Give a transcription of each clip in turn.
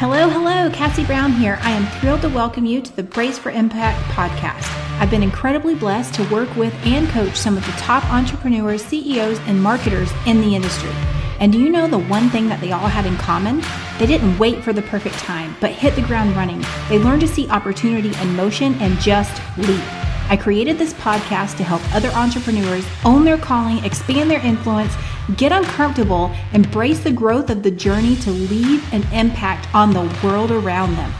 Hello, Cassie Brown here. I am thrilled to welcome you to the Brace for Impact podcast. I've been incredibly blessed to work with and coach some of the top entrepreneurs, CEOs, and marketers in the industry. And do you know the one thing that they all had in common? They didn't wait for the perfect time, but hit the ground running. They learned to see opportunity in motion and just leap. I created this podcast to help other entrepreneurs own their calling, expand their influence, get uncomfortable, embrace the growth of the journey to leave an impact on the world around them.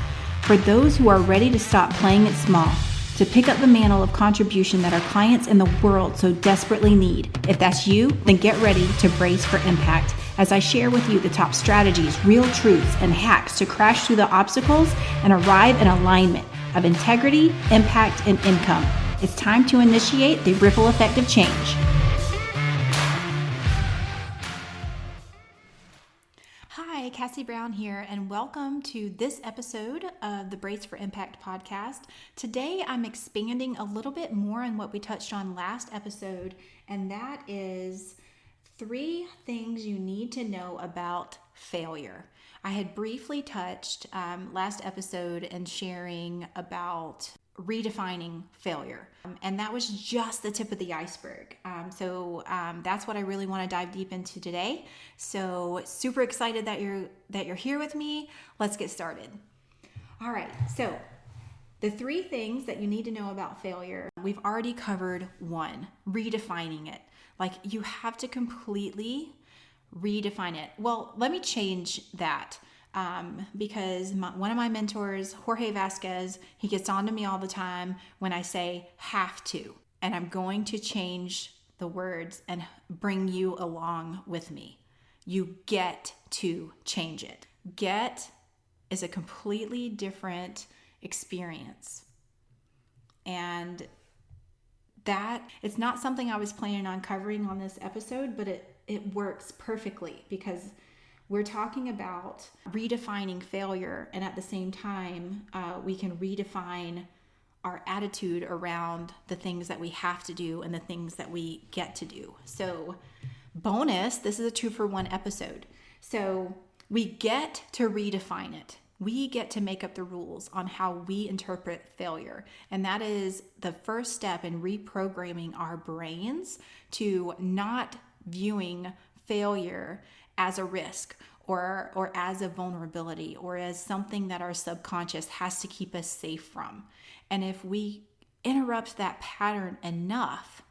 For those who are ready to stop playing it small, to pick up the mantle of contribution that our clients in the world so desperately need. If that's you, then get ready to brace for impact as I share with you the top strategies, real truths, and hacks to crash through the obstacles and arrive in alignment of integrity, impact, and income. It's time to initiate the ripple effect of change. Hi, Cassie Brown here, and welcome to this episode of the Brace for Impact podcast. Today, I'm expanding a little bit more on what we touched on last episode, and that is 3 things you need to know about failure. I had briefly touched last episode and sharing about redefining failure. And that was just the tip of the iceberg. So that's what I really want to dive deep into today. So super excited that you're here with me. Let's get started. All right. So the 3 things that you need to know about failure, we've already covered 1, redefining it. Like you have to completely redefine it. Well, let me change that. Because one of my mentors, Jorge Vasquez, he gets on to me all the time when I say have to, and I'm going to change the words and bring you along with me. You get to change it. Get is a completely different experience. And that it's not something I was planning on covering on this episode, but it works perfectly because we're talking about redefining failure, and at the same time, we can redefine our attitude around the things that we have to do and the things that we get to do. So, bonus, this is a 2-for-1 episode. So, we get to redefine it. We get to make up the rules on how we interpret failure. And that is the first step in reprogramming our brains to not viewing failure as a risk or as a vulnerability or as something that our subconscious has to keep us safe from. And if we interrupt that pattern enough,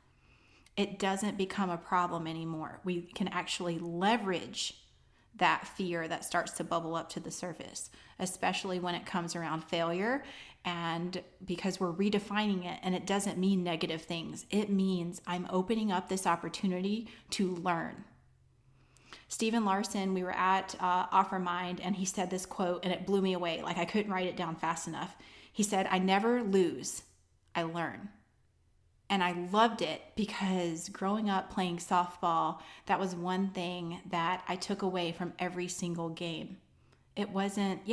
it doesn't become a problem anymore. We can actually leverage that fear that starts to bubble up to the surface, especially when it comes around failure. And because we're redefining it, and it doesn't mean negative things, it means I'm opening up this opportunity to learn. Stephen Larson, we were at OfferMind, and he said this quote, and it blew me away. Like I couldn't write it down fast enough. He said, "I never lose, I learn." And I loved it because growing up playing softball, that was one thing that I took away from every single game. It wasn't,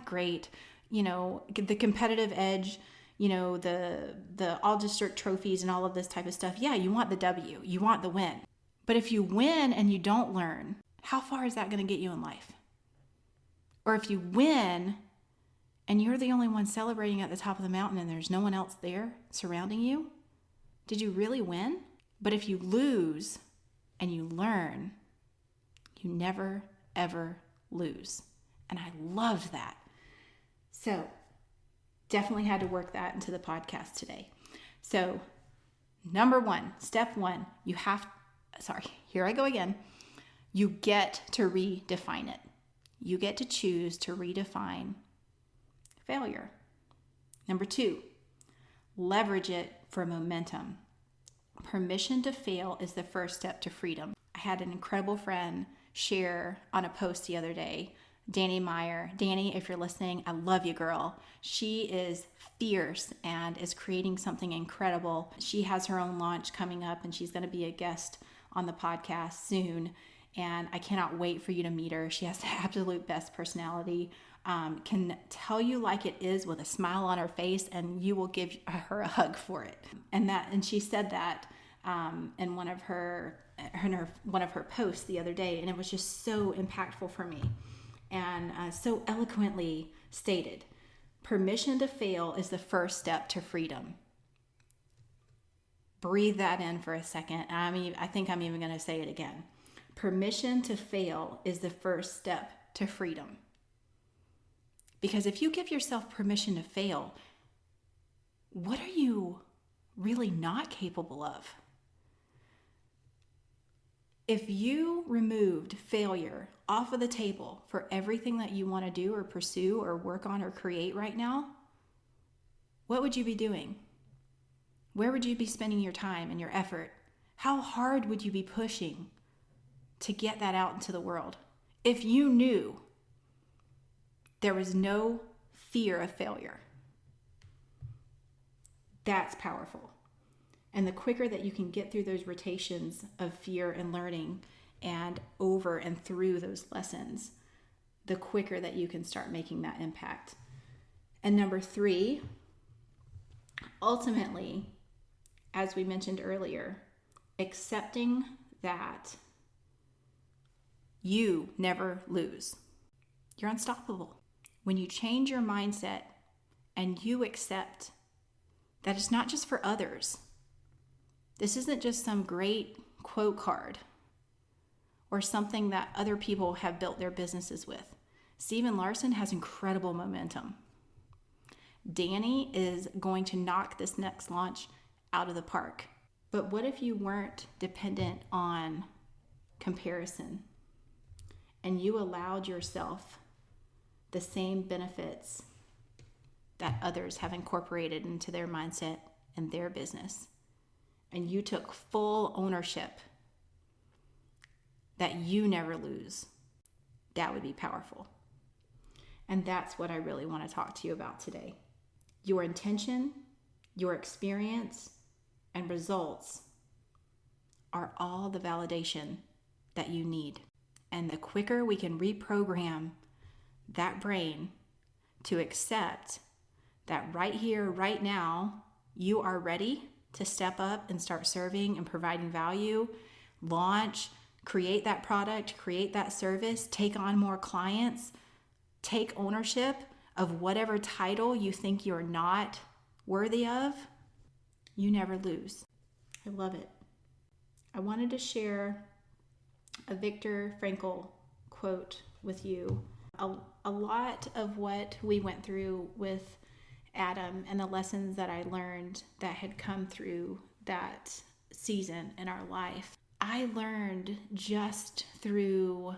great, the competitive edge, the all-district trophies and all of this type of stuff. Yeah, you want the W, you want the win. But if you win and you don't learn, how far is that going to get you in life? Or if you win and you're the only one celebrating at the top of the mountain and there's no one else there surrounding you, did you really win? But if you lose and you learn, you never, ever lose. And I loved that. So definitely had to work that into the podcast today. So step 1, here I go again. You get to redefine it. You get to choose to redefine failure. Number 2, leverage it for momentum. Permission to fail is the first step to freedom. I had an incredible friend share on a post the other day, Danny Meyer. Danny, if you're listening, I love you, girl. She is fierce and is creating something incredible. She has her own launch coming up, and she's going to be a guest on the podcast soon, and I cannot wait for you to meet her. She has the absolute best personality, can tell you like it is with a smile on her face, and you will give her a hug for it. And she said that in one of her posts the other day, and it was just so impactful for me. and so eloquently stated. Permission to fail is the first step to freedom. Breathe that in for a second. I think I'm even going to say it again. Permission to fail is the first step to freedom. Because if you give yourself permission to fail, what are you really not capable of? If you removed failure off of the table for everything that you want to do or pursue or work on or create right now, what would you be doing? Where would you be spending your time and your effort? How hard would you be pushing to get that out into the world? If you knew there was no fear of failure, that's powerful. And the quicker that you can get through those rotations of fear and learning and over and through those lessons, the quicker that you can start making that impact. And number 3, ultimately, as we mentioned earlier, accepting that you never lose. You're unstoppable. When you change your mindset and you accept that it's not just for others. This isn't just some great quote card or something that other people have built their businesses with. Stephen Larson has incredible momentum. Danny is going to knock this next launch out of the park. But what if you weren't dependent on comparison and you allowed yourself the same benefits that others have incorporated into their mindset and their business, and you took full ownership that you never lose? That would be powerful. And that's what I really want to talk to you about today. Your intention, your experience, and results are all the validation that you need. And the quicker we can reprogram that brain to accept that right here, right now, you are ready to step up and start serving and providing value, launch, create that product, create that service, take on more clients, take ownership of whatever title you think you're not worthy of, you never lose. I love it. I wanted to share a Viktor Frankl quote with you. A lot of what we went through with Adam and the lessons that I learned that had come through that season in our life, I learned just through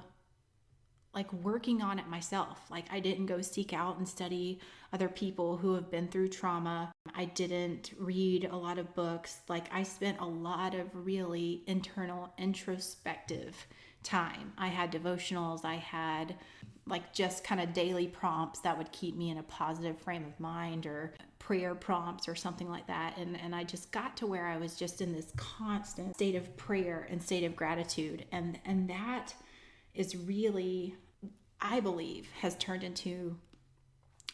working on it myself. I didn't go seek out and study other people who have been through trauma. I didn't read a lot of books. I spent a lot of really internal, introspective time. I had devotionals. I had just kind of daily prompts that would keep me in a positive frame of mind, or prayer prompts or something like that. And I just got to where I was just in this constant state of prayer and state of gratitude. And that is really, I believe, has turned into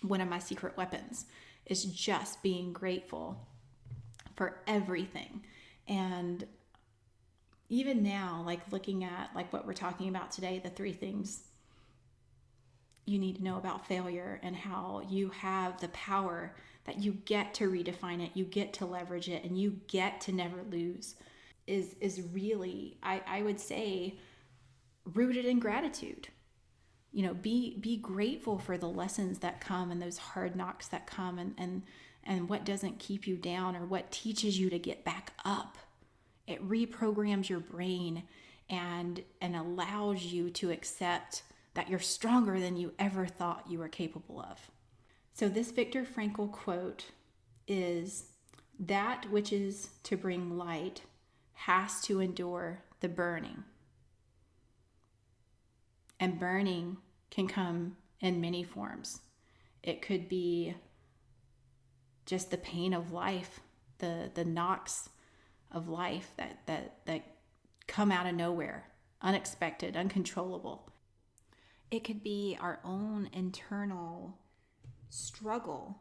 one of my secret weapons, is just being grateful for everything. And even now, looking at what we're talking about today, the 3 things you need to know about failure and how you have the power that you get to redefine it, you get to leverage it, and you get to never lose, is really, I would say, rooted in gratitude. Be grateful for the lessons that come and those hard knocks that come, and what doesn't keep you down or what teaches you to get back up. It reprograms your brain and allows you to accept that you're stronger than you ever thought you were capable of. So this Viktor Frankl quote is, "That which is to bring light has to endure the burning." And burning can come in many forms. It could be just the pain of life, the knocks of life that come out of nowhere, unexpected, uncontrollable. It could be our own internal struggle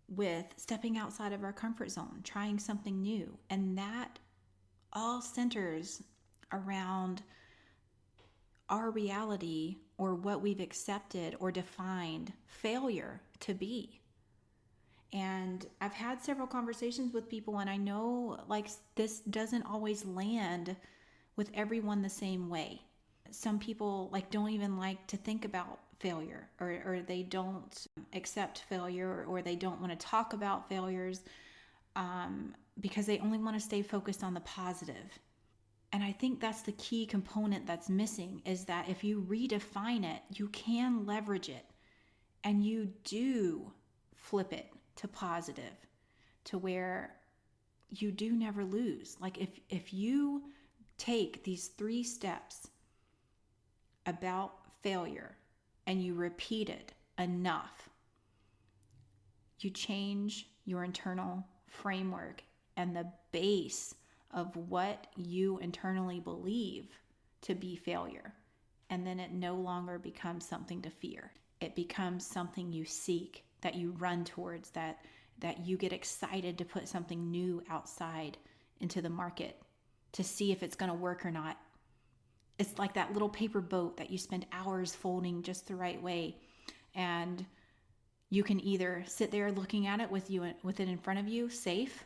with stepping outside of our comfort zone, trying something new. And that all centers around our reality or what we've accepted or defined failure to be. And I've had several conversations with people, and I know like this doesn't always land with everyone the same way. Some people like don't even like to think about failure, or they don't accept failure, or they don't want to talk about failures because they only want to stay focused on the positive. And I think that's the key component that's missing, is that if you redefine it, you can leverage it, and you do flip it to positive, to where you do never lose. Like if you take these 3 steps about failure and you repeat it enough, you change your internal framework and the base of what you internally believe to be failure. And then it no longer becomes something to fear. It becomes something you seek, that you run towards, that you get excited to put something new outside into the market to see if it's going to work or not. It's like that little paper boat that you spend hours folding just the right way. And you can either sit there looking at it with it in front of you, safe,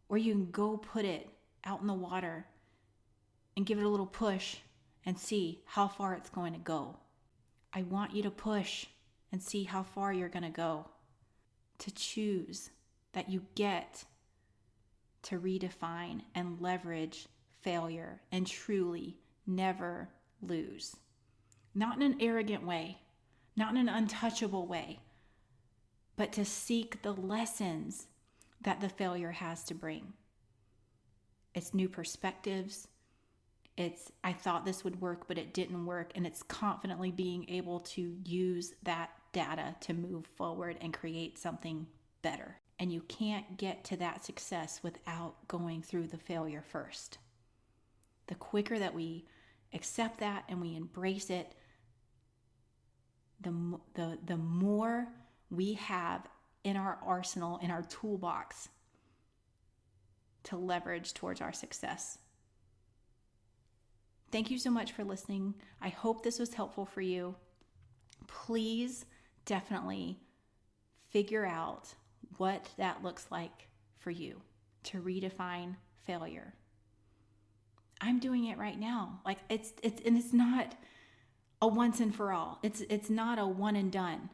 or you can go put it out in the water and give it a little push and see how far it's going to go. I want you to push and see how far you're going to go, to choose that you get to redefine and leverage failure and truly never lose. Not in an arrogant way, not in an untouchable way, but to seek the lessons that the failure has to bring. It's new perspectives. It's, I thought this would work, but it didn't work. And it's confidently being able to use that data to move forward and create something better. And you can't get to that success without going through the failure first. The quicker that we accept that and we embrace it, the more we have in our arsenal, in our toolbox, to leverage towards our success. Thank you so much for listening. I hope this was helpful for you. Please definitely figure out what that looks like for you to redefine failure. I'm doing it right now. Like it's not a once and for all. It's not a one and done.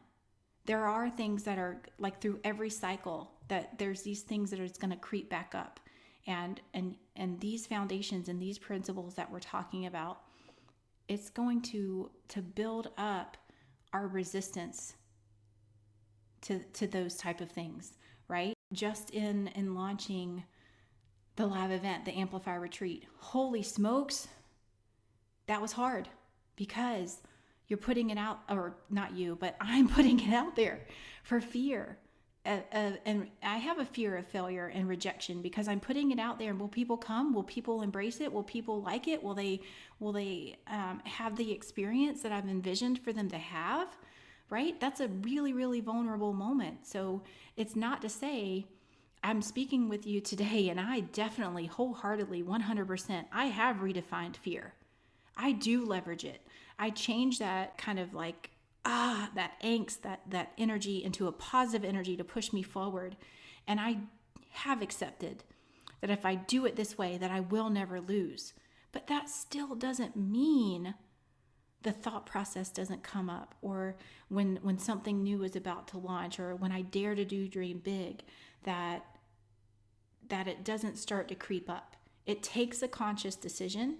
There are things that are like through every cycle that there's these things that are going to creep back up. And these foundations and these principles that we're talking about, it's going to build up our resistance to those type of things, right? Just in launching the live event, the Amplify Retreat, holy smokes, that was hard, because you're putting it out, or not you, but I'm putting it out there for fear. And I have a fear of failure and rejection, because I'm putting it out there. And will people come? Will people embrace it? Will people like it? Will they have the experience that I've envisioned for them to have? Right? That's a really, really vulnerable moment. So it's not to say I'm speaking with you today, and I definitely wholeheartedly 100%, I have redefined fear. I do leverage it. I change that kind of like that angst, that energy into a positive energy to push me forward. And I have accepted that if I do it this way, that I will never lose. But that still doesn't mean the thought process doesn't come up, or when something new is about to launch, or when I dare to do dream big, that it doesn't start to creep up. It takes a conscious decision,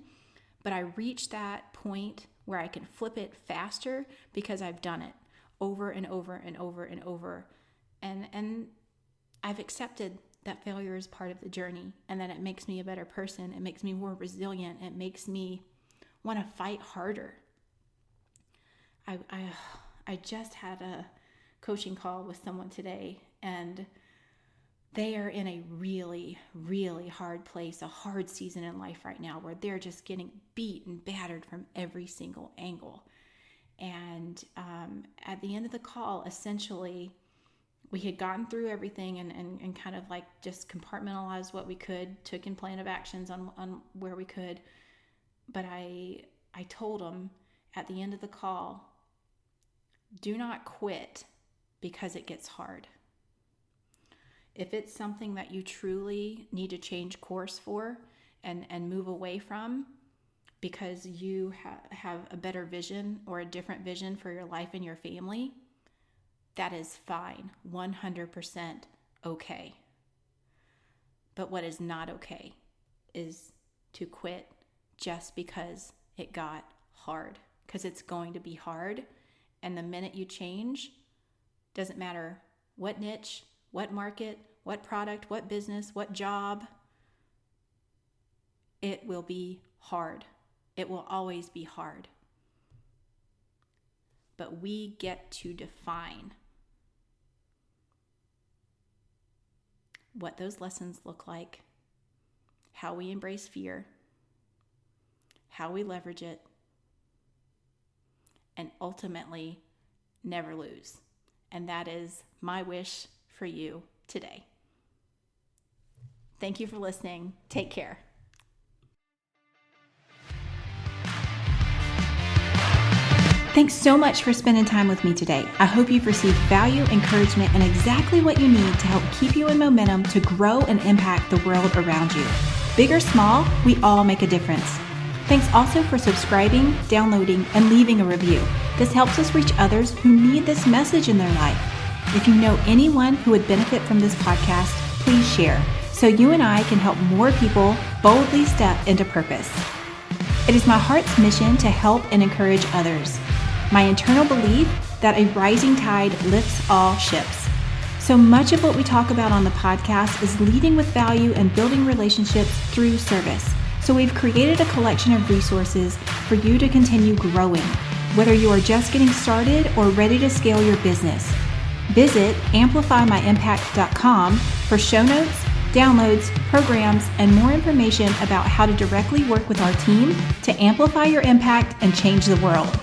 but I reach that point where I can flip it faster because I've done it over and over and over and over. And I've accepted that failure is part of the journey, and that it makes me a better person. It makes me more resilient. It makes me want to fight harder. I just had a coaching call with someone today, and they are in a really, really hard place, a hard season in life right now, where they're just getting beat and battered from every single angle. And at the end of the call, essentially, we had gotten through everything and kind of like just compartmentalized what we could, took in plan of actions on where we could. But I told them, at the end of the call, do not quit because it gets hard. If it's something that you truly need to change course for and move away from because you have a better vision or a different vision for your life and your family, that is fine, 100% okay. But what is not okay is to quit just because it got hard, because it's going to be hard. And the minute you change, doesn't matter what niche, what market, what product, what business, what job, it will be hard. It will always be hard. But we get to define what those lessons look like, how we embrace fear, how we leverage it, and ultimately never lose. And that is my wish for you today. Thank you for listening. Take care. Thanks so much for spending time with me today. I hope you've received value, encouragement, and exactly what you need to help keep you in momentum to grow and impact the world around you. Big or small, we all make a difference. Thanks also for subscribing, downloading, and leaving a review. This helps us reach others who need this message in their life. If you know anyone who would benefit from this podcast, please share so you and I can help more people boldly step into purpose. It is my heart's mission to help and encourage others. My internal belief that a rising tide lifts all ships. So much of what we talk about on the podcast is leading with value and building relationships through service. So we've created a collection of resources for you to continue growing, whether you are just getting started or ready to scale your business. Visit amplifymyimpact.com for show notes, downloads, programs, and more information about how to directly work with our team to amplify your impact and change the world.